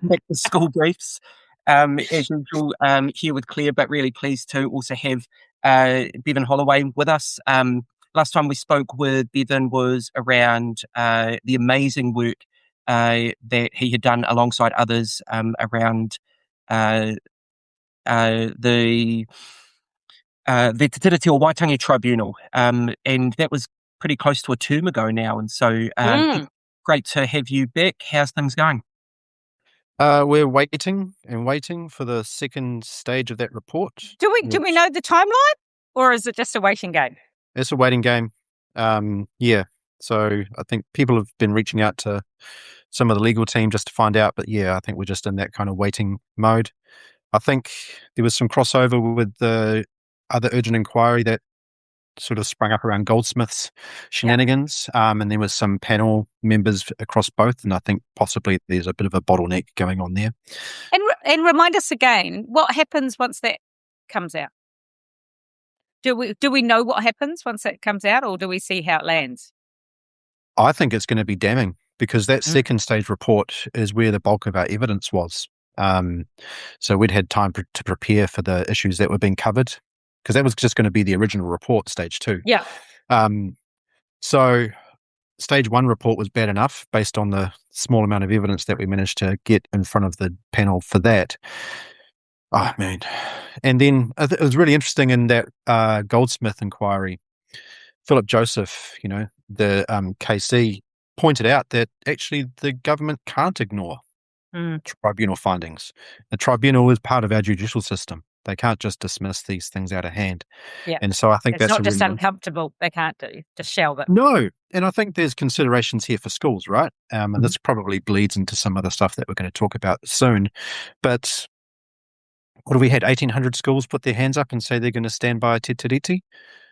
back to school briefs. As usual, here with Claire, but really pleased to also have Bevan Holloway with us. Last time we spoke with Bevan was around the amazing work that he had done alongside others around the Te Tiriti o Waitangi Tribunal, and that was pretty close to a term ago now. And so great to have you back. How's things going? We're waiting for the second stage of that report. Do we know the timeline, or is it just a waiting game? It's a waiting game. Yeah. So I think people have been reaching out to some of the legal team just to find out. But yeah, I think we're just in that kind of waiting mode. I think there was some crossover with the other urgent inquiry that sort of sprung up around Goldsmith's shenanigans. And there was some panel members across both. And I think possibly there's a bit of a bottleneck going on there. And remind us again, what happens once that comes out? Do we know what happens once it comes out, or do we see how it lands? I think it's going to be damning, because that second stage report is where the bulk of our evidence was. So we'd had time to prepare for the issues that were being covered, because that was just going to be the original report, stage 2. Yeah. So stage 1 report was bad enough based on the small amount of evidence that we managed to get in front of the panel for that. Oh, man. And then it was really interesting in that Goldsmith inquiry, Philip Joseph, the KC, pointed out that actually the government can't ignore tribunal findings. The tribunal is part of our judicial system. They can't just dismiss these things out of hand. Yeah. And so I think it's that's not just uncomfortable. They can't just shelve it. No. And I think there's considerations here for schools, right? And this probably bleeds into some other stuff that we're going to talk about soon. But what have we had? 1,800 schools put their hands up and say they're going to stand by Te Tiriti.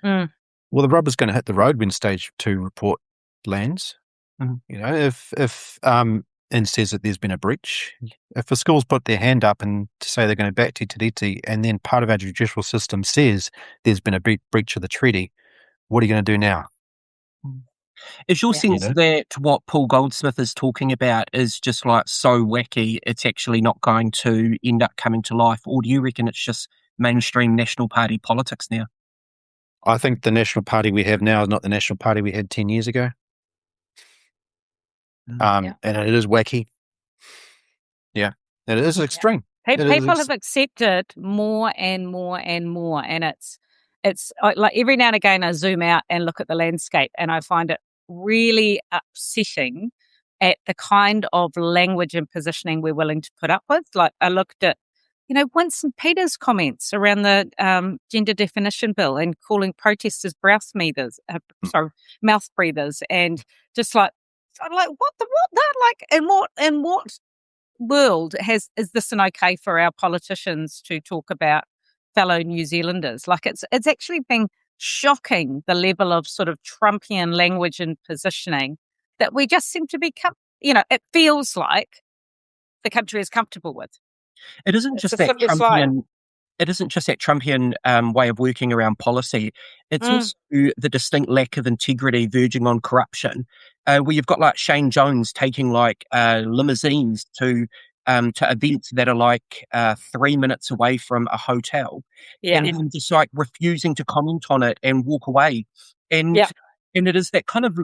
Well, the rubber's going to hit the road when stage 2 report lands. If and says that there's been a breach. If the schools put their hand up and to say they're going to back Te Tiriti, and then part of our judicial system says there's been a breach of the treaty, what are you going to do now? Is your sense that what Paul Goldsmith is talking about is just like so wacky it's actually not going to end up coming to life, or do you reckon it's just mainstream National Party politics now? I think the National Party we have now is not the National Party we had 10 years ago. And it is wacky. Yeah, it is extreme. People have accepted more and more and more, and it's like every now and again I zoom out and look at the landscape, and I find it really upsetting at the kind of language and positioning we're willing to put up with. Like I looked at, Winston Peters' comments around the gender definition bill and calling protesters mouth breathers, and just like. I'm like, what that like, in what world is this an okay for our politicians to talk about fellow New Zealanders? Like it's actually been shocking, the level of sort of Trumpian language and positioning that we just seem to be, it feels like the country is comfortable with. It isn't just that Trumpian. It isn't just that Trumpian way of working around policy. It's also the distinct lack of integrity verging on corruption, where you've got like Shane Jones taking like limousines to events that are like 3 minutes away from a hotel, and then just like refusing to comment on it and walk away. And it is that kind of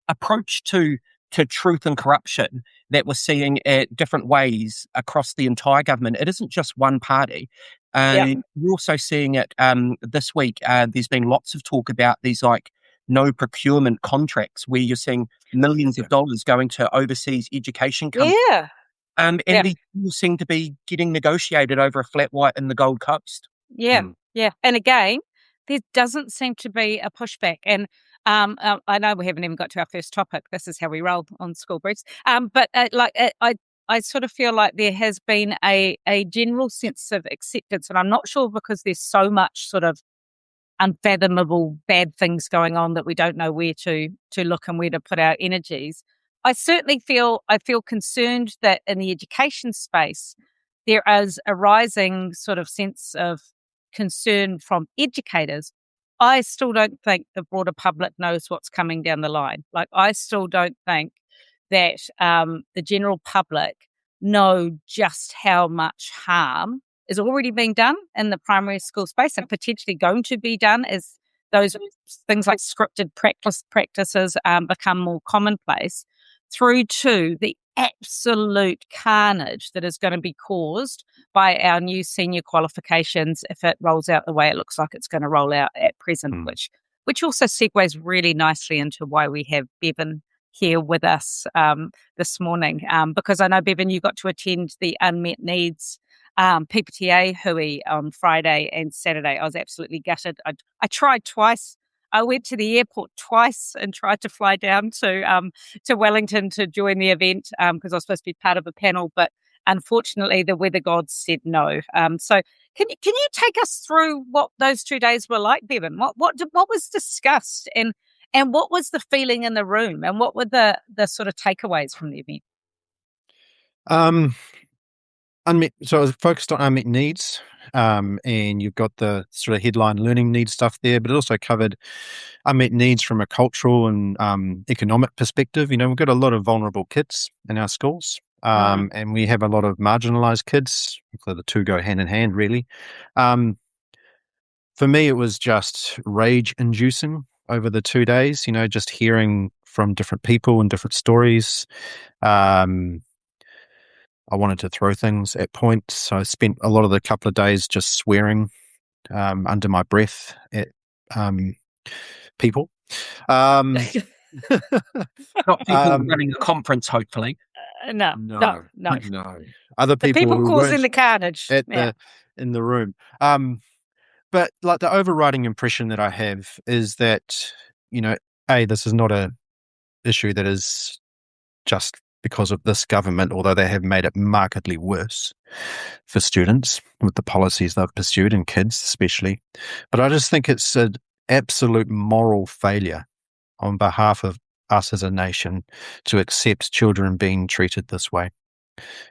approach to truth and corruption that we're seeing at different ways across the entire government. It isn't just one party. We're also seeing it this week. There's been lots of talk about these like no procurement contracts where you're seeing millions of dollars going to overseas education companies. And these seem to be getting negotiated over a flat white in the Gold Coast. And again, there doesn't seem to be a pushback. And I know we haven't even got to our first topic. This is how we roll on School Briefs. But I sort of feel like there has been a general sense of acceptance, and I'm not sure because there's so much sort of unfathomable bad things going on that we don't know where to look and where to put our energies. I certainly feel concerned that in the education space there is a rising sort of sense of concern from educators. I still don't think the broader public knows what's coming down the line. Like I still don't think that the general public know just how much harm is already being done in the primary school space and potentially going to be done as those things like scripted practices become more commonplace, through to the absolute carnage that is going to be caused by our new senior qualifications if it rolls out the way it looks like it's going to roll out at present, which also segues really nicely into why we have Bevan here with us this morning, because I know, Bevan, you got to attend the Unmet Needs PPTA hui on Friday and Saturday. I was absolutely gutted. I tried twice. I went to the airport twice and tried to fly down to Wellington to join the event because I was supposed to be part of a panel, but unfortunately the weather gods said no. So can you take us through what those 2 days were like, Bevan? What was discussed and what was the feeling in the room, and what were the sort of takeaways from the event? So I was focused on unmet needs, and you've got the sort of headline learning needs stuff there, but it also covered unmet needs from a cultural and economic perspective. We've got a lot of vulnerable kids in our schools, and we have a lot of marginalized kids. So the two go hand in hand, really. For me, it was just rage-inducing over the 2 days, just hearing from different people and different stories. I wanted to throw things at points, so I spent a lot of the couple of days just swearing under my breath at people. Not people running a conference, hopefully. No. Other people who causing the carnage in the room. But like the overriding impression that I have is that, this is not a issue that is just because of this government, although they have made it markedly worse for students with the policies they've pursued and kids especially. But I just think it's an absolute moral failure on behalf of us as a nation to accept children being treated this way.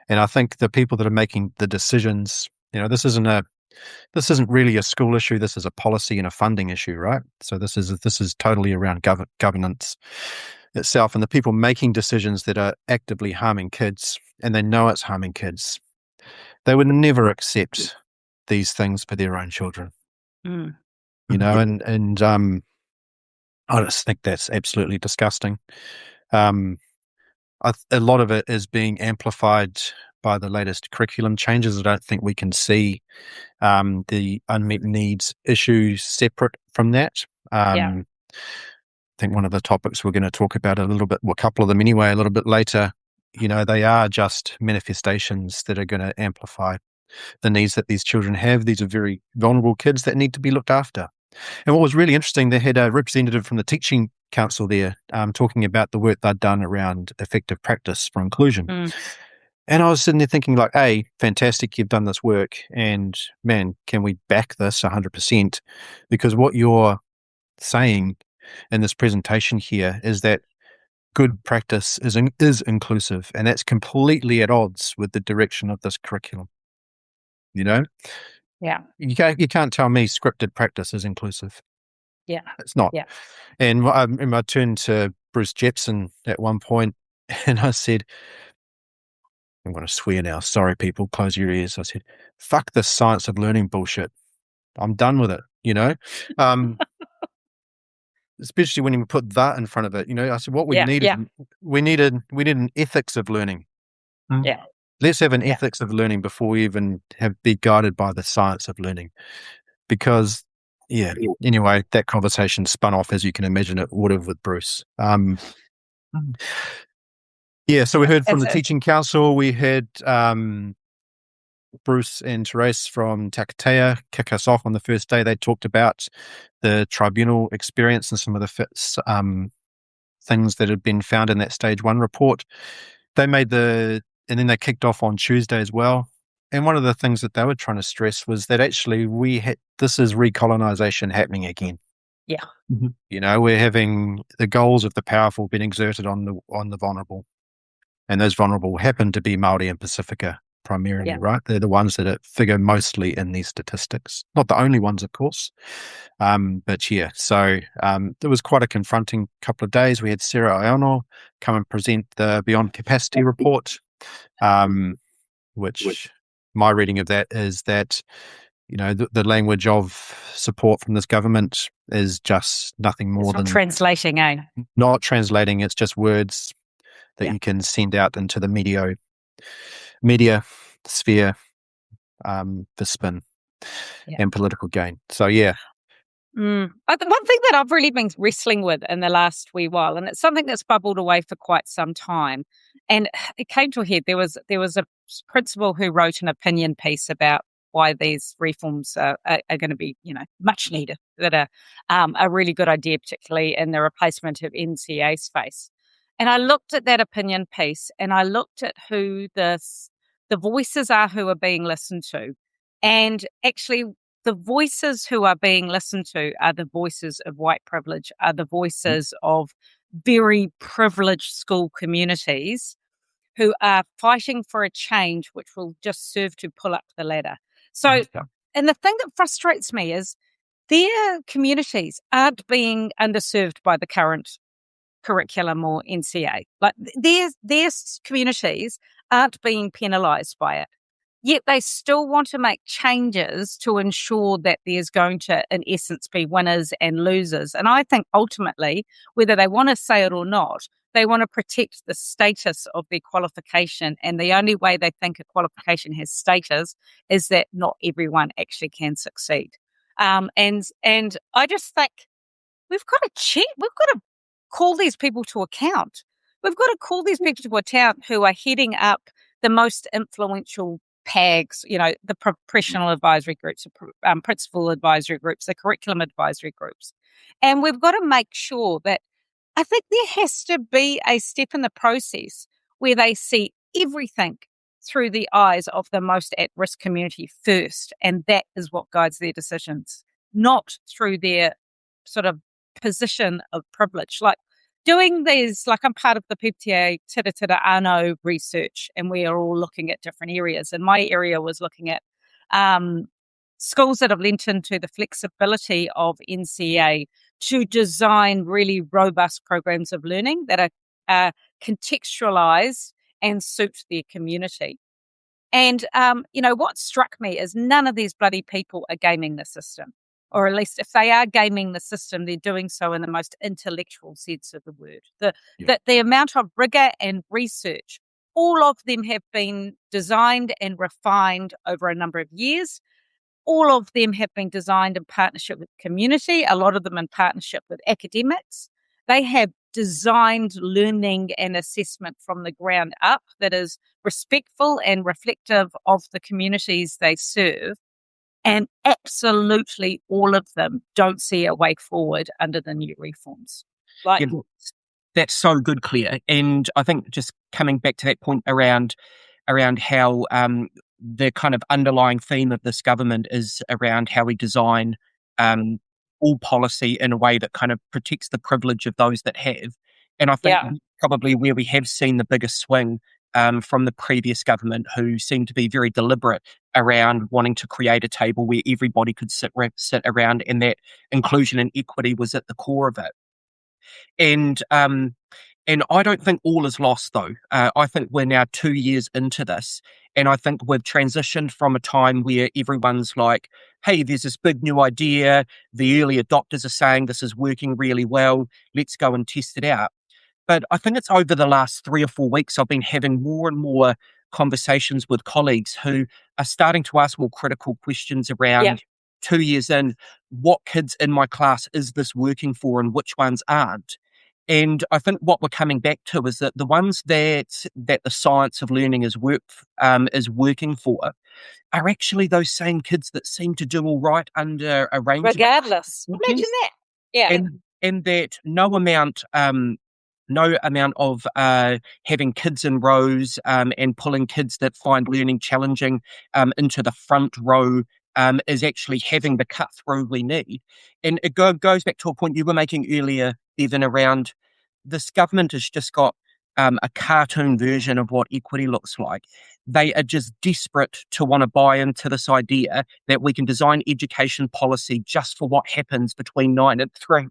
And I think the people that are making the decisions, this isn't really a school issue. This is a policy and a funding issue, right? So this is totally around governance itself, and the people making decisions that are actively harming kids, and they know it's harming kids, they would never accept these things for their own children. And I just think that's absolutely disgusting. A lot of it is being amplified by the latest curriculum changes. I don't think we can see the unmet needs issues separate from that. I think one of the topics we're going to talk about a couple of them anyway, a little bit later, they are just manifestations that are going to amplify the needs that these children have. These are very vulnerable kids that need to be looked after. And what was really interesting, they had a representative from the Teaching Council there talking about the work they'd done around effective practice for inclusion. And I was sitting there thinking like, fantastic, you've done this work, and man, can we back this 100%? Because what you're saying in this presentation here is that good practice is inclusive, and that's completely at odds with the direction of this curriculum. You can't tell me scripted practice is inclusive. It's not. And I turned to Bruce Jepson at one point and I said, I'm going to swear now, sorry people, close your ears. I said, fuck this science of learning bullshit, I'm done with it. Especially when you put that in front of it. I said, what we needed an ethics of learning. Let's have an ethics of learning before we even be guided by the science of learning. Because, anyway, that conversation spun off, as you can imagine it would have, with Bruce. So we heard from the Teaching Council. We had Bruce and Therese from Takatea kick us off on the first day. They talked about the tribunal experience and some of the things that had been found in that stage 1 report. And then they kicked off on Tuesday as well. And one of the things that they were trying to stress was that actually this is recolonization happening again. We're having the goals of the powerful being exerted on the vulnerable. And those vulnerable happen to be Māori and Pacifica primarily, right? They're the ones that figure mostly in these statistics. Not the only ones, of course. So it was quite a confronting couple of days. We had Sarah Iono come and present the Beyond Capacity report which my reading of that is that, the language of support from this government is just nothing more than translating, not translating. It's just words that you can send out into the media sphere for spin and political gain. So, yeah. One thing that I've really been wrestling with in the last wee while, and it's something that's bubbled away for quite some time, and it came to a head. There was a principal who wrote an opinion piece about why these reforms are going to be, much needed, that are a really good idea, particularly in the replacement of NCA space. And I looked at that opinion piece, and I looked at who the voices are who are being listened to, and actually, the voices who are being listened to are the voices of white privilege, are the voices of very privileged school communities who are fighting for a change which will just serve to pull up the ladder. So, and the thing that frustrates me is their communities aren't being underserved by the current curriculum or NCA. Like their communities aren't being penalised by it. Yet they still want to make changes to ensure that there's going to, in essence, be winners and losers. And I think ultimately, whether they want to say it or not, they want to protect the status of their qualification. And the only way they think a qualification has status is that not everyone actually can succeed. And I just think we've got to call these people to account. We've got to call these people to account who are heading up the most influential PAGs, the professional advisory groups, principal advisory groups, the curriculum advisory groups. And we've got to make sure that I think there has to be a step in the process where they see everything through the eyes of the most at-risk community first. And that is what guides their decisions, not through their sort of position of privilege. Like doing these, like I'm part of the PTA Tira Ano research, and we are all looking at different areas. And my area was looking at schools that have lent into the flexibility of NCA to design really robust programs of learning that are contextualized and suit their community. And, what struck me is none of these bloody people are gaming the system. Or at least if they are gaming the system, they're doing so in the most intellectual sense of the word. The amount of rigor and research, all of them have been designed and refined over a number of years. All of them have been designed in partnership with community, a lot of them in partnership with academics. They have designed learning and assessment from the ground up that is respectful and reflective of the communities they serve. And absolutely all of them don't see a way forward under the new reforms. That's so good, Claire. And I think just coming back to that point around how the kind of underlying theme of this government is around how we design all policy in a way that kind of protects the privilege of those that have. And I think probably where we have seen the biggest swing from the previous government, who seemed to be very deliberate around wanting to create a table where everybody could sit around, and that inclusion and equity was at the core of it. And I don't think all is lost, though. I think we're now 2 years into this, and I think we've transitioned from a time where everyone's like, hey, there's this big new idea, the early adopters are saying this is working really well, let's go and test it out. But I think it's over the last 3 or 4 weeks, I've been having more and more conversations with colleagues who are starting to ask more critical questions around 2 years in, what kids in my class is this working for and which ones aren't? And I think what we're coming back to is that the ones that the science of learning is working for are actually those same kids that seem to do all right under a range regardless. Imagine that. Yeah. And that no amount of having kids in rows and pulling kids that find learning challenging into the front row is actually having the cut through we need. And it goes back to a point you were making earlier, Evan, around this government has just got a cartoon version of what equity looks like. They are just desperate to want to buy into this idea that we can design education policy just for what happens between 9 and 3.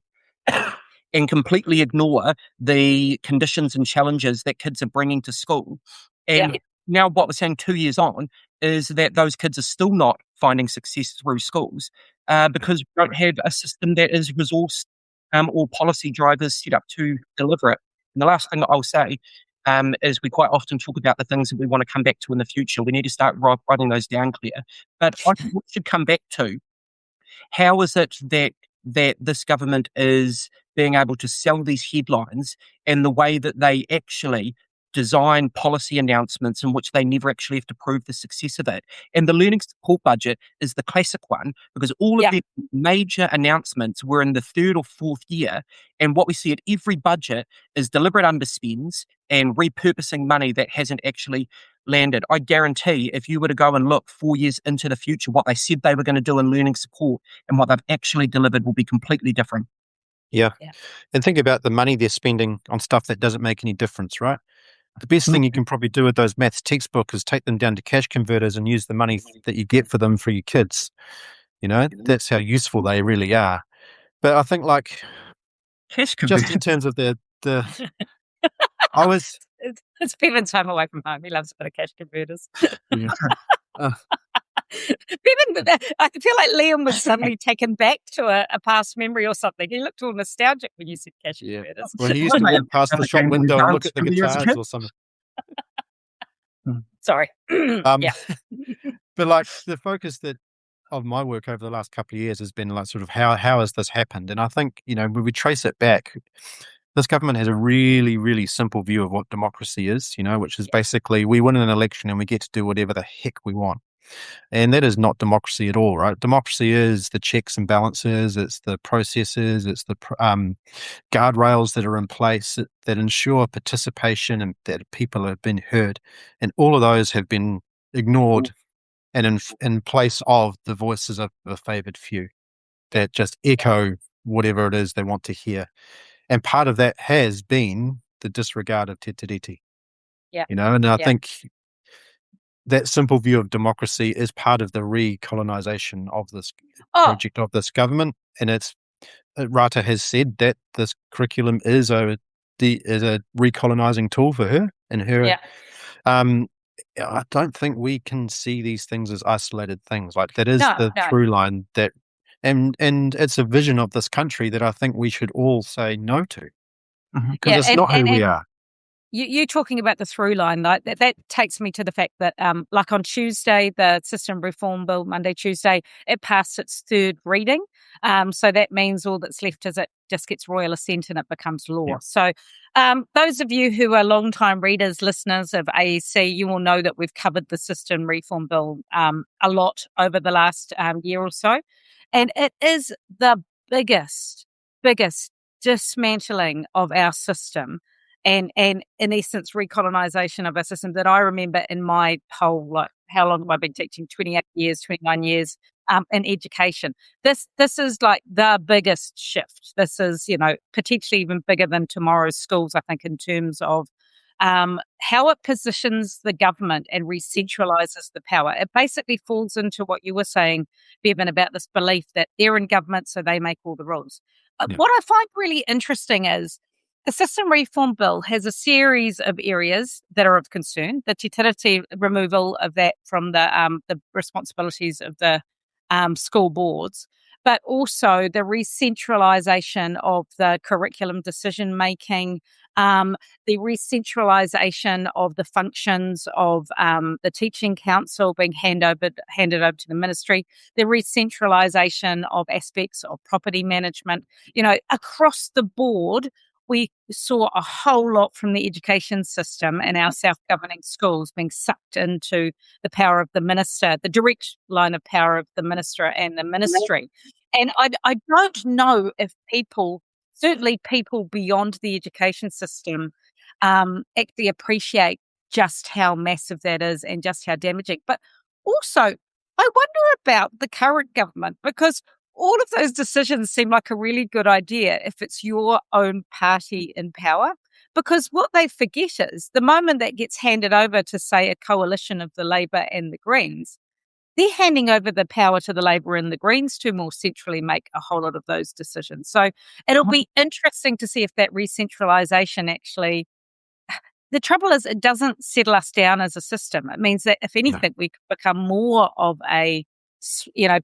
And completely ignore the conditions and challenges that kids are bringing to school. And now what we're saying 2 years on is that those kids are still not finding success through schools because we don't have a system that is resourced or policy drivers set up to deliver it. And the last thing that I'll say is we quite often talk about the things that we want to come back to in the future. We need to start writing those down, Claire. But I think we should come back to how is it that this government is being able to sell these headlines and the way that they actually design policy announcements in which they never actually have to prove the success of it. And the learning support budget is the classic one because all of their major announcements were in the third or fourth year. And what we see at every budget is deliberate underspends and repurposing money that hasn't actually landed. I guarantee if you were to go and look 4 years into the future, what they said they were going to do in learning support and what they've actually delivered will be completely different. Yeah. And think about the money they're spending on stuff that doesn't make any difference, right? The best thing you can probably do with those maths textbooks is take them down to cash converters and use the money that you get for them for your kids. You know, that's how useful they really are. But I think like cash just in terms of the I was it's Bevan's time away from home. He loves a bit of cash converters. Yeah. Bevan, I feel like Liam was suddenly taken back to a past memory or something. He looked all nostalgic when you said cash converters. Well, he used to walk past the shop window and look at the guitars or something. Sorry. But like the focus of my work over the last couple of years has been like sort of how has this happened? And I think, you know, when we trace it back, this government has a really, really simple view of what democracy is, you know, which is basically we win an election and we get to do whatever the heck we want. And that is not democracy at all, right? Democracy is the checks and balances, it's the processes, it's the guardrails that are in place that ensure participation and that people have been heard. And all of those have been ignored and in place of the voices of the favoured few that just echo whatever it is they want to hear. And part of that has been the disregard of te tiriti. Yeah. You know, and I think that simple view of democracy is part of the recolonization of this project of this government. And Rata has said that this curriculum is a recolonizing tool for her and her. I don't think we can see these things as isolated things. Like that is the through line that, and it's a vision of this country that I think we should all say no to because it's not who we are. You talking about the through line, like that takes me to the fact that, like on Tuesday, the System Reform Bill, Monday, Tuesday, it passed its third reading. So that means all that's left is it just gets royal assent and it becomes law. Yeah. So those of you who are long-time readers, listeners of AEC, you will know that we've covered the System Reform Bill a lot over the last year or so. And it is the biggest dismantling of our system. And in essence, recolonisation of a system that I remember in my whole, like, how long have I been teaching? 28 years, 29 years in education. This is like the biggest shift. This is, you know, potentially even bigger than tomorrow's schools, I think, in terms of how it positions the government and re-centralises the power. It basically falls into what you were saying, Bevan, about this belief that they're in government, so they make all the rules. What I find really interesting is the System Reform Bill has a series of areas that are of concern. The te tiriti removal of that from the responsibilities of the school boards, but also the re-centralisation of the curriculum decision-making, the re-centralisation of the functions of the Teaching Council being handed over to the ministry, the re-centralisation of aspects of property management. You know, across the board, we saw a whole lot from the education system and our self-governing schools being sucked into the power of the minister, the direct line of power of the minister and the ministry. And I don't know if certainly people beyond the education system, actually appreciate just how massive that is and just how damaging. But also, I wonder about the current government, because all of those decisions seem like a really good idea if it's your own party in power, because what they forget is the moment that gets handed over to, say, a coalition of the Labour and the Greens, they're handing over the power to the Labour and the Greens to more centrally make a whole lot of those decisions. So it'll be interesting to see if that re-centralisation actually the trouble is it doesn't settle us down as a system. It means that if anything, we could become more of a,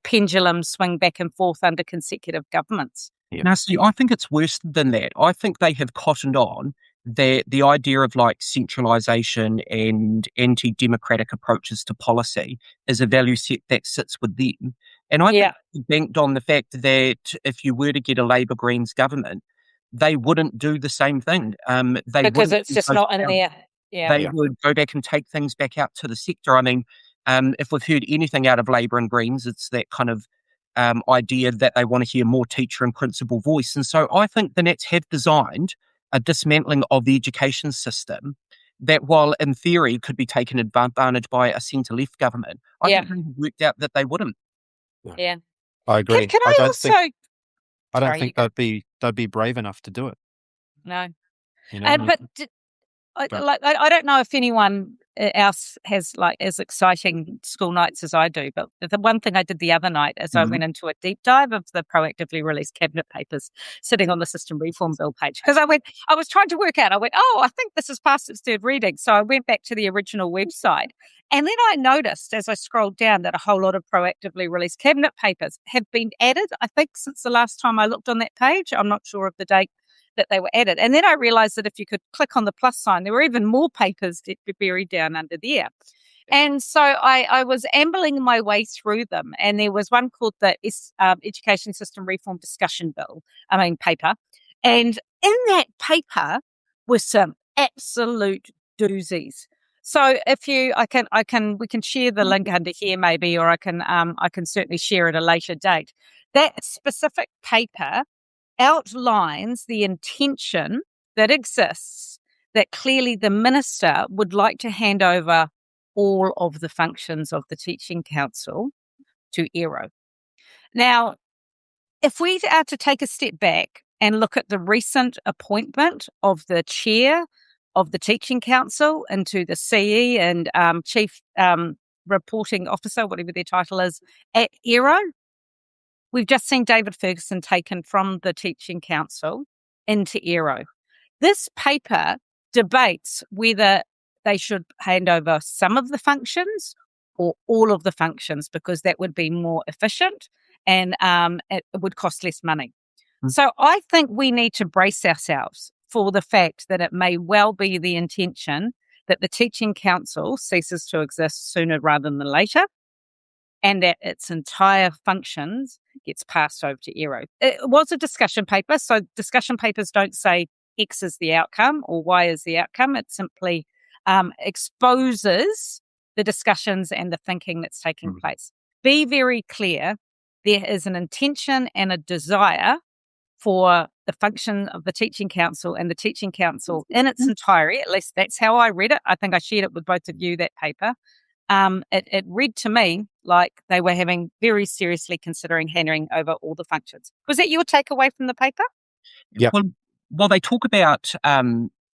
pendulum swing back and forth under consecutive governments. Yeah. Now, see, I think it's worse than that. I think they have cottoned on that the idea of like centralisation and anti-democratic approaches to policy is a value set that sits with them. And I think they banked on the fact that if you were to get a Labour Greens government, they wouldn't do the same thing. Because it's just not in there. Yeah. They would go back and take things back out to the sector. I mean, if we've heard anything out of Labour and Greens, it's that kind of idea that they want to hear more teacher and principal voice. And so I think the Nats have designed a dismantling of the education system that, while in theory could be taken advantage by a centre-left government, I think they've worked out that they wouldn't. Yeah. I agree. Can I also... I don't think they'd be brave enough to do it. No. But I don't know if anyone else has like as exciting school nights as I do, but the one thing I did the other night is I went into a deep dive of the proactively released cabinet papers sitting on the system reform bill page, because I was trying to work out, I think this is past its third reading. So I went back to the original website, and then I noticed as I scrolled down that a whole lot of proactively released cabinet papers have been added, I think, since the last time I looked on that page. I'm not sure of the date that they were added. And then I realized that if you could click on the plus sign, there were even more papers buried down under there. And so I was ambling my way through them, and there was one called the Education System Reform Discussion paper. And in that paper were some absolute doozies. So if we can share the link under here maybe, or I can certainly share at a later date. That specific paper outlines the intention that exists that clearly the minister would like to hand over all of the functions of the Teaching Council to ERO. Now, if we are to take a step back and look at the recent appointment of the chair of the Teaching Council into the CE and Chief Reporting Officer, whatever their title is, at ERO, we've just seen David Ferguson taken from the Teaching Council into ERO. This paper debates whether they should hand over some of the functions or all of the functions, because that would be more efficient and it would cost less money. So I think we need to brace ourselves for the fact that it may well be the intention that the Teaching Council ceases to exist sooner rather than later, and that its entire functions gets passed over to ERO. It was a discussion paper, so discussion papers don't say X is the outcome or Y is the outcome. It simply exposes the discussions and the thinking that's taking place. Be very clear, there is an intention and a desire for the function of the Teaching Council and the Teaching Council in its entirety. At least that's how I read it. I think I shared it with both of you, that paper. It read to me like they were very seriously considering handing over all the functions. Was that your takeaway from the paper? Yeah. Well, while they talk about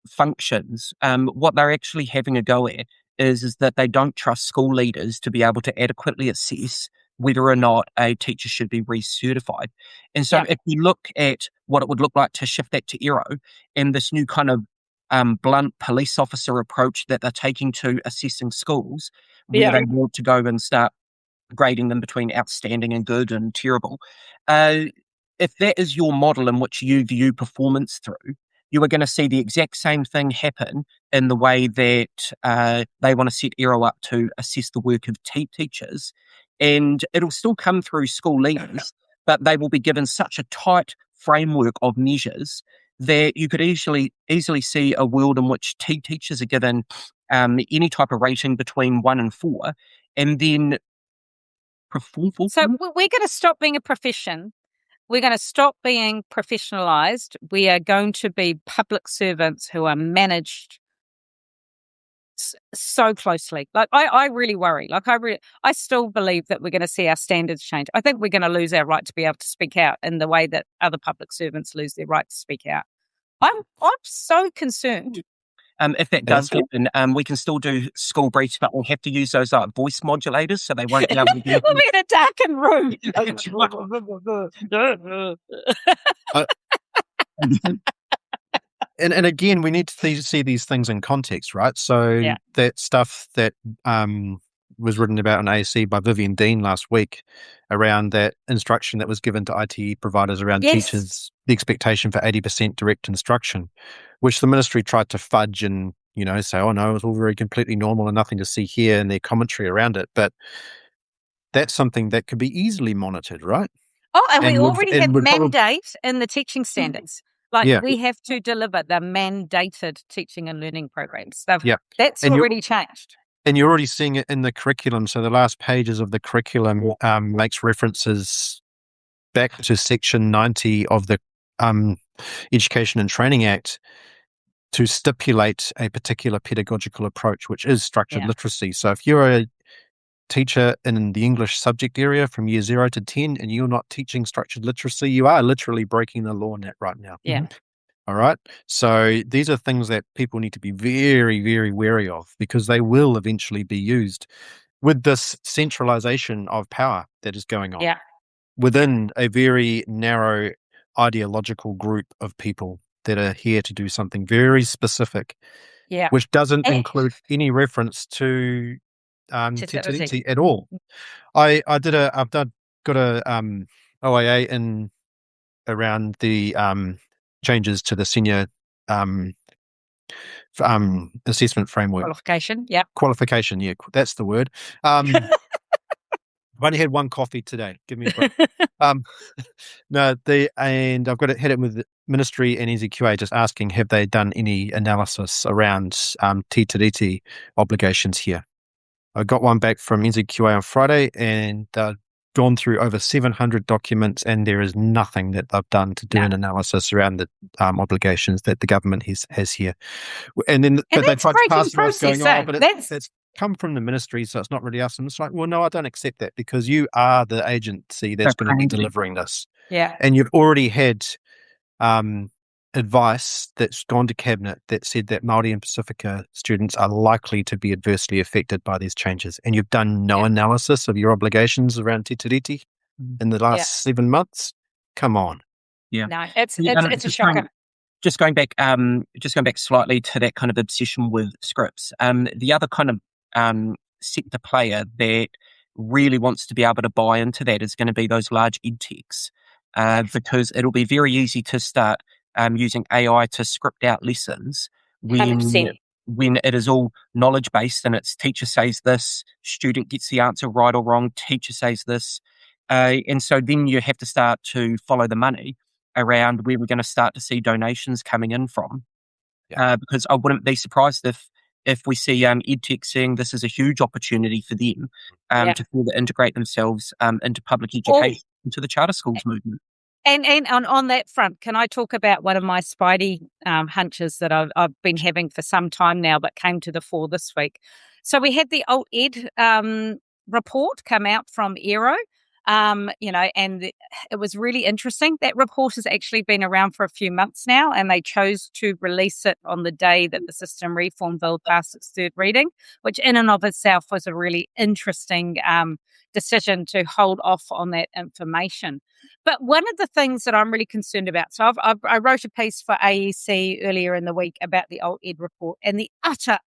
functions, what they're actually having a go at is that they don't trust school leaders to be able to adequately assess whether or not a teacher should be recertified. And so if you look at what it would look like to shift that to ERO and this new kind of blunt police officer approach that they're taking to assessing schools, where they want to go and start grading them between outstanding and good and terrible. If that is your model in which you view performance through, you are going to see the exact same thing happen in the way that they want to set ERO up to assess the work of teachers. And it'll still come through school leaders, but they will be given such a tight framework of measures that you could easily see a world in which teachers are given any type of rating between 1 and 4, and then perform. So we're going to stop being a profession. We're going to stop being professionalised. We are going to be public servants who are managed so closely. Like I really worry. I still believe that we're going to see our standards change. I think we're going to lose our right to be able to speak out in the way that other public servants lose their right to speak out. I'm so concerned. If that does happen, we can still do school briefs, but we'll have to use those voice modulators, so they won't be able to do we'll be in a darkened room. And again, we need to see these things in context, right? So that stuff that was written about on AEC by Vivian Dean last week around that instruction that was given to ITE providers around teachers, the expectation for 80% direct instruction, which the ministry tried to fudge and, say, oh no, it's all very completely normal and nothing to see here, and their commentary around it. But that's something that could be easily monitored, right? Oh, and we already have mandate in the teaching standards. We have to deliver the mandated teaching and learning programs. That's already changed. And you're already seeing it in the curriculum. So the last pages of the curriculum makes references back to Section 90 of the Education and Training Act to stipulate a particular pedagogical approach, which is structured literacy. So if you're a teacher in the English subject area from year 0 to 10 and you're not teaching structured literacy, you are literally breaking the law right now. Yeah. All right. So these are things that people need to be very, very wary of, because they will eventually be used with this centralization of power that is going on within a very narrow ideological group of people that are here to do something very specific, which doesn't include any reference to TTT at all. I've got a OIA in around the changes to the senior assessment framework. Qualification, that's the word. I've only had one coffee today. Give me a break. And I've had it with the Ministry and NZQA just asking, have they done any analysis around TTT obligations here? I got one back from NZQA on Friday, and gone through over 700 documents, and there is nothing that they've done to do an analysis around the obligations that the government has here. But they tried to pass what's going on, but it's come from the ministry, so it's not really us. And it's like, well, no, I don't accept that, because you are the agency that's going to be delivering this. Yeah. And you've already had advice that's gone to Cabinet that said that Māori and Pacifica students are likely to be adversely affected by these changes. And you've done no analysis of your obligations around Te Tiriti in the last 7 months. Come on. Yeah. No, it's a shocker. Just going back slightly to that kind of obsession with scripts. The other kind of sector player that really wants to be able to buy into that is going to be those large edtechs, because it'll be very easy to start using AI to script out lessons when it is all knowledge based, and it's teacher says this, student gets the answer right or wrong, teacher says this, and so then you have to start to follow the money around where we're going to start to see donations coming in from, because I wouldn't be surprised if we see EdTech seeing this as a huge opportunity for them to further integrate themselves into public education, into the charter schools movement. And on that front, can I talk about one of my spidey hunches that I've been having for some time now, but came to the fore this week? So we had the Alt Ed report come out from Aero, and it was really interesting. That report has actually been around for a few months now, and they chose to release it on the day that the System Reform Bill passed its third reading, which in and of itself was a really interesting decision to hold off on that information. But one of the things that I'm really concerned about, so I wrote a piece for AEC earlier in the week about the Alt Ed report and the utter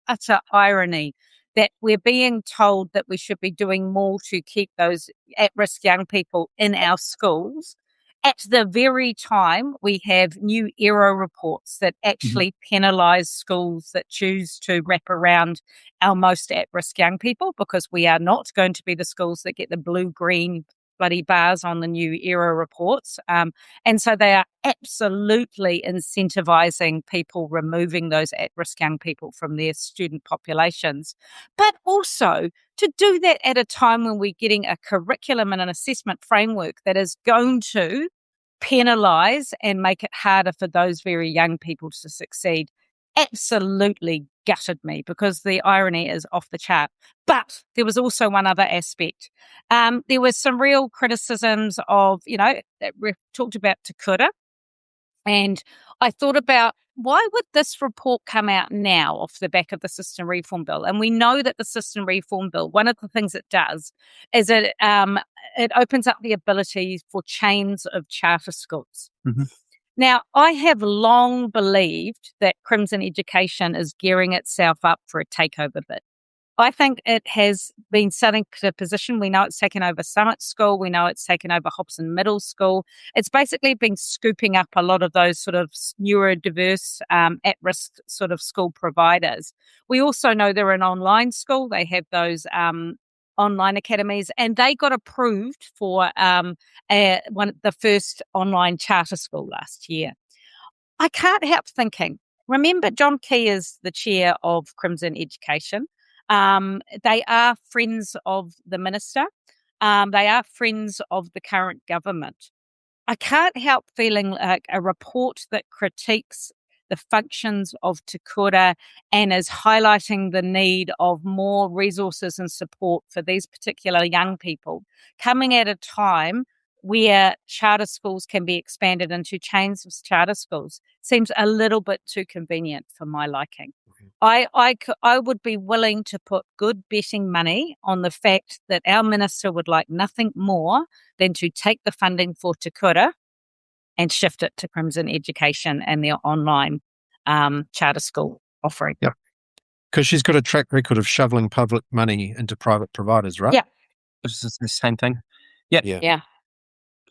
irony that we're being told that we should be doing more to keep those at-risk young people in our schools at the very time we have new Aero reports that actually penalise schools that choose to wrap around our most at-risk young people, because we are not going to be the schools that get the blue-green bloody bars on the new Aero reports. And so they are absolutely incentivising people removing those at-risk young people from their student populations. But also to do that at a time when we're getting a curriculum and an assessment framework that is going to penalise and make it harder for those very young people to succeed absolutely gutted me, because the irony is off the chart. But there was also one other aspect. There was some real criticisms of, that we've talked about Te Kura. And I thought about, why would this report come out now off the back of the System Reform Bill? And we know that the System Reform Bill, one of the things it does is it opens up the ability for chains of charter schools. Now, I have long believed that Crimson Education is gearing itself up for a takeover bid. I think it has been starting to position. We know it's taken over Summit School. We know it's taken over Hobson Middle School. It's basically been scooping up a lot of those sort of neurodiverse, at-risk sort of school providers. We also know they're an online school. They have those online academies, and they got approved for the first online charter school last year. I can't help thinking, remember John Key is the chair of Crimson Education. They are friends of the minister. They are friends of the current government. I can't help feeling like a report that critiques the functions of Te Kura and is highlighting the need of more resources and support for these particular young people, coming at a time where charter schools can be expanded into chains of charter schools, seems a little bit too convenient for my liking. I would be willing to put good betting money on the fact that our minister would like nothing more than to take the funding for Te Kura and shift it to Crimson Education and their online charter school offering. Yeah, because she's got a track record of shoveling public money into private providers, right? Yeah. It's the same thing. Yeah.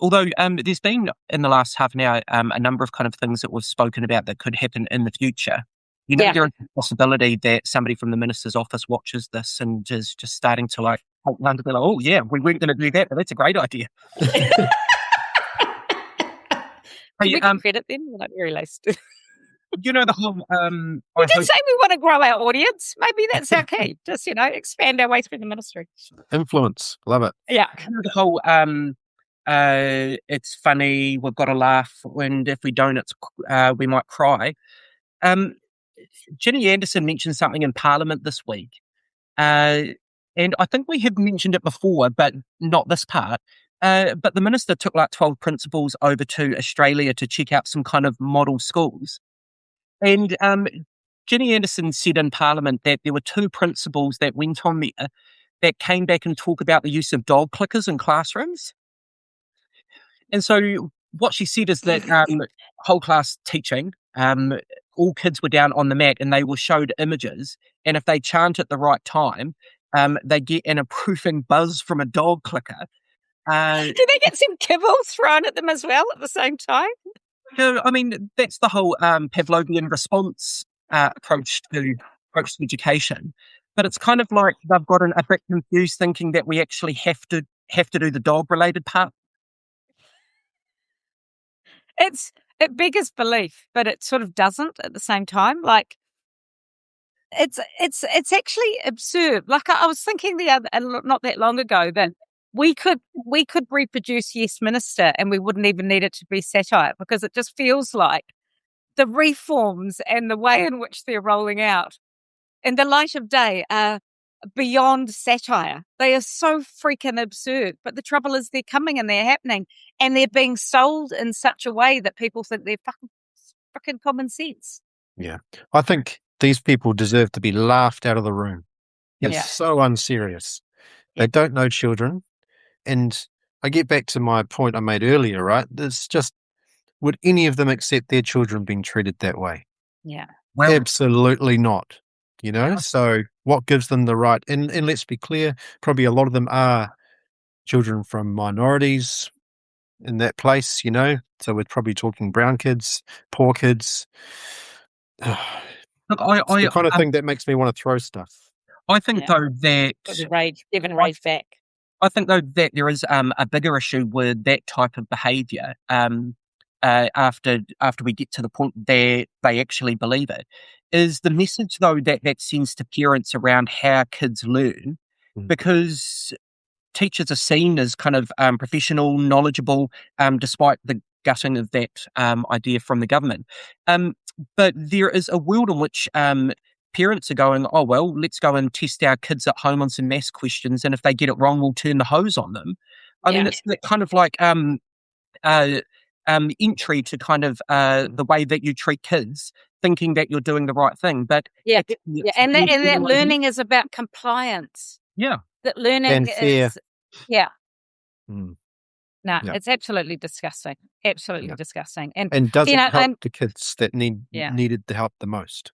Although there's been, in the last half an hour, a number of kind of things that we've spoken about that could happen in the future. There is a possibility that somebody from the minister's office watches this and is just starting to like, oh yeah, we weren't going to do that, but that's a great idea. We can credit then, we're not very laced. The whole... we did say we want to grow our audience. Maybe that's our key. Just, expand our way through the ministry. Influence. Love it. Yeah. The whole... it's funny, we've got to laugh, and if we don't, we might cry. Ginny Anderson mentioned something in Parliament this week, and I think we have mentioned it before, but not this part. But the minister took like 12 principals over to Australia to check out some kind of model schools. And Ginny Anderson said in Parliament that there were 2 principals that went on there that came back and talked about the use of dog clickers in classrooms. And so what she said is that whole class teaching, all kids were down on the mat and they were showed images. And if they chant at the right time, they get an approving buzz from a dog clicker. Do they get some kibble thrown at them as well at the same time? I mean, that's the whole Pavlovian response approach to education. But it's kind of like they've gotten a bit confused thinking that we actually have to do the dog-related part. It beggars belief, but it sort of doesn't at the same time. Like, it's actually absurd. Like I was thinking not that long ago that we could reproduce Yes Minister and we wouldn't even need it to be satire, because it just feels like the reforms and the way in which they're rolling out in the light of day are beyond satire. They are so freaking absurd. But the trouble is they're coming and they're happening and they're being sold in such a way that people think they're fucking common sense. Yeah. I think these people deserve to be laughed out of the room. It's so unserious. They don't know children. And I get back to my point I made earlier, right? It's just, would any of them accept their children being treated that way? Yeah. Well, absolutely not. So what gives them the right? And let's be clear, probably a lot of them are children from minorities in that place, So we're probably talking brown kids, poor kids. Look, it's the kind of thing that makes me want to throw stuff. I think though that rage back. I think though that there is a bigger issue with that type of behaviour. After we get to the point that they actually believe it, is the message though that sends to parents around how kids learn, because teachers are seen as kind of professional, knowledgeable, despite the gutting of that idea from the government. But there is a world in which parents are going, oh, well, let's go and test our kids at home on some maths questions, and if they get it wrong, we'll turn the hose on them. I mean, it's that kind of like entry to kind of the way that you treat kids, thinking that you're doing the right thing. But and that learning is about compliance. Yeah. That learning and fear. is, No, Yeah. it's absolutely disgusting. Absolutely disgusting. And doesn't help the kids that needed the help the most.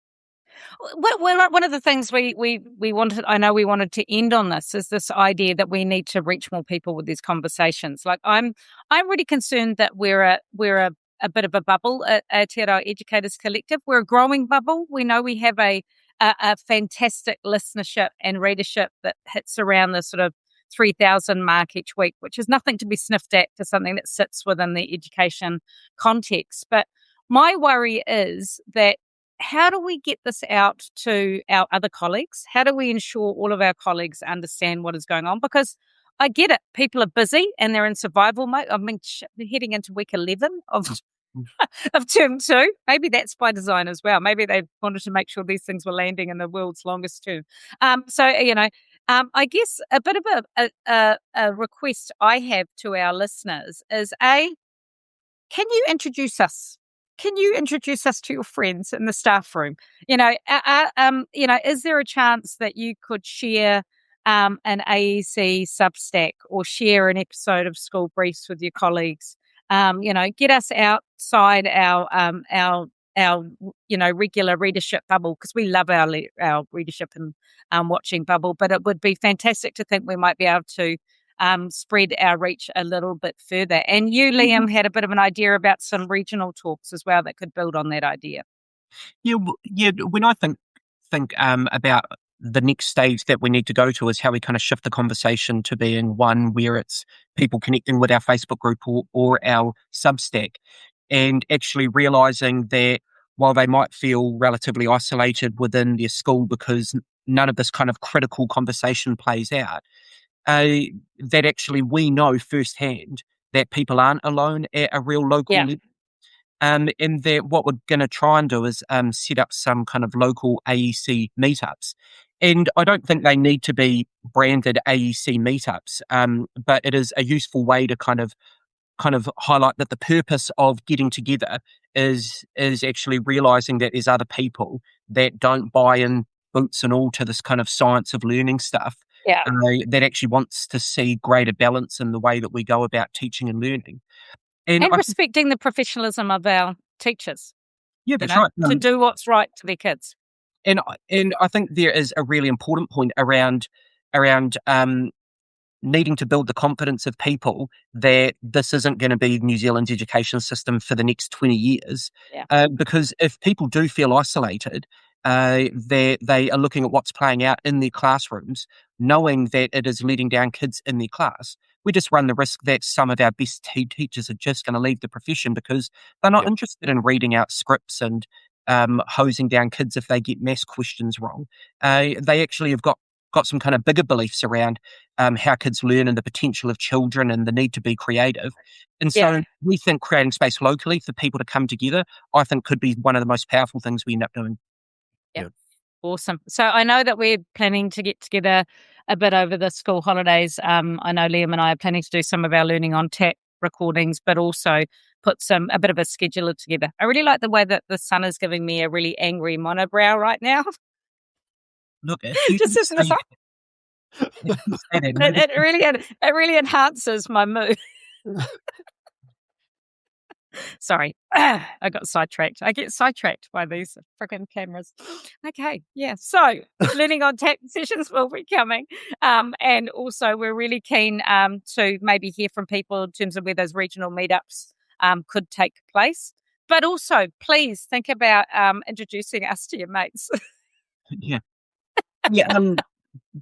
Well, one of the things we wanted, I know we wanted to end on this, is this idea that we need to reach more people with these conversations. Like I'm really concerned that we're a bit of a bubble at Aotearoa Educators Collective. We're a growing bubble. We know we have a fantastic listenership and readership that hits around the sort of 3,000 mark each week, which is nothing to be sniffed at for something that sits within the education context. But my worry is that how do we get this out to our other colleagues? How do we ensure all of our colleagues understand what is going on? Because I get it. People are busy and they're in survival mode. I mean, they're heading into week 11 of term 2. Maybe that's by design as well. Maybe they wanted to make sure these things were landing in the world's longest term. I guess a bit of a request I have to our listeners is, can you introduce us? Can you introduce us to your friends in the staff room? Is there a chance that you could share an AEC Substack or share an episode of School Briefs with your colleagues? Get us outside our regular readership bubble, because we love our readership and watching bubble. But it would be fantastic to think we might be able to spread our reach a little bit further. And you, Liam, had a bit of an idea about some regional talks as well that could build on that idea. Yeah. When I think about the next stage that we need to go to is how we kind of shift the conversation to being one where it's people connecting with our Facebook group or our Substack, and actually realizing that while they might feel relatively isolated within their school because none of this kind of critical conversation plays out, that actually we know firsthand that people aren't alone at a real local level. And that what we're going to try and do is set up some kind of local AEC meetups. And I don't think they need to be branded AEC meetups, but it is a useful way to kind of highlight that the purpose of getting together is actually realizing that there's other people that don't buy in boots and all to this kind of science of learning stuff. That actually wants to see greater balance in the way that we go about teaching and learning. And respecting the professionalism of our teachers. Yeah, that's right. To do what's right to their kids. And I think there is a really important point around needing to build the confidence of people that this isn't going to be New Zealand's education system for the next 20 years. Because if people do feel isolated, they are looking at what's playing out in their classrooms, knowing that it is letting down kids in their class. We just run the risk that some of our best teachers are just going to leave the profession because they're not interested in reading out scripts and hosing down kids if they get maths questions wrong. They actually have got some kind of bigger beliefs around how kids learn and the potential of children and the need to be creative. And so we think creating space locally for people to come together, I think, could be one of the most powerful things we end up doing. Awesome. So I know that we're planning to get together a bit over the school holidays. I know Liam and I are planning to do some of our Learning on Tap recordings, but also put a bit of a scheduler together. I really like the way that the sun is giving me a really angry monobrow right now. Look, just as an aside. It really enhances my mood. Sorry, I got sidetracked. I get sidetracked by these freaking cameras. Okay, yeah. So Learning on Tap sessions will be coming. And also we're really keen to maybe hear from people in terms of where those regional meetups could take place. But also, please think about introducing us to your mates.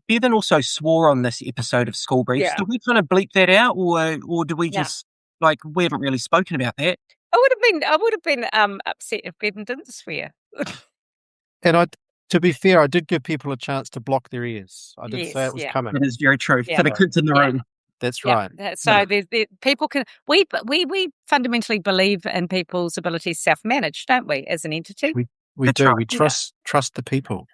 Bevan also swore on this episode of School Briefs. Did we kind of bleep that out, or do we just we haven't really spoken about that? I would have been upset if Bevan didn't swear. And to be fair, I did give people a chance to block their ears. I did say it was coming. That is very true for the kids in the room. That's right. So people can. We fundamentally believe in people's ability to self-manage, don't we, as an entity? We do. Right. We trust the people.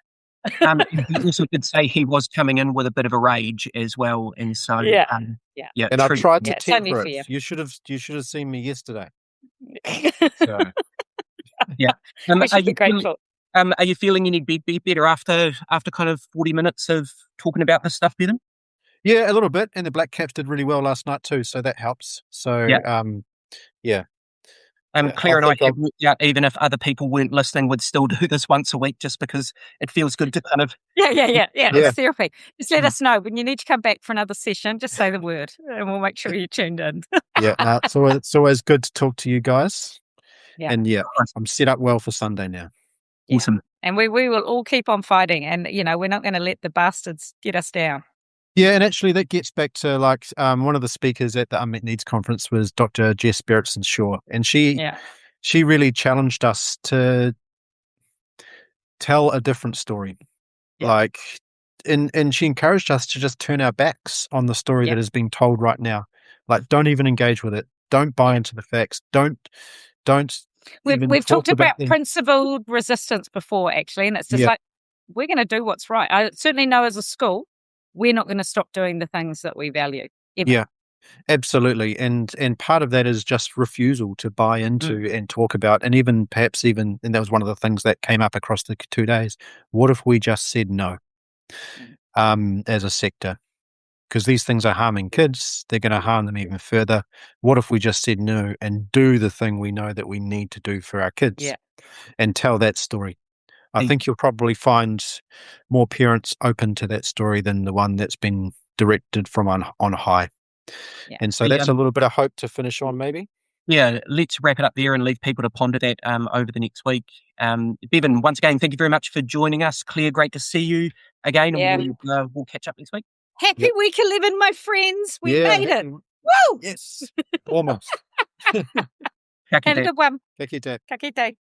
He also did say he was coming in with a bit of a rage as well, and so And I tried to temper it. You should have seen me yesterday. So. Are you feeling any better after kind of 40 minutes of talking about this stuff, Bevan? Yeah, a little bit. And the Black Caps did really well last night too, so that helps. So, yeah. Claire and I have worked out, even if other people weren't listening, would still do this once a week just because it feels good to kind of... Yeah. It's therapy. Just let us know when you need to come back for another session. Just say the word and we'll make sure you're tuned in. No, it's always good to talk to you guys. Yeah. And I'm set up well for Sunday now. Awesome. And we will all keep on fighting, and we're not going to let the bastards get us down. Yeah, and actually that gets back to one of the speakers at the Unmet Needs conference was Dr. Jess Berritson-Shaw, and she really challenged us to tell a different story. Yeah. And she encouraged us to just turn our backs on the story that is being told right now. Don't even engage with it. Don't buy into the facts. Don't. We've talked about principled resistance before, actually, and it's just we're going to do what's right. I certainly know as a school, we're not going to stop doing the things that we value. Ever. Yeah, absolutely. And part of that is just refusal to buy into and talk about, and perhaps even, and that was one of the things that came up across the 2 days. What if we just said no as a sector? Because these things are harming kids. They're going to harm them even further. What if we just said no and do the thing we know that we need to do for our kids and tell that story? I think you'll probably find more parents open to that story than the one that's been directed from on high. Yeah. And so that's a little bit of hope to finish on, maybe. Yeah, let's wrap it up there and leave people to ponder that over the next week. Bevan, once again, thank you very much for joining us. Claire, great to see you again. Yeah. And we'll catch up next week. Happy week 11, my friends. We made it. Woo! Yes, almost. Have a good one. Ka kite. Ka kite.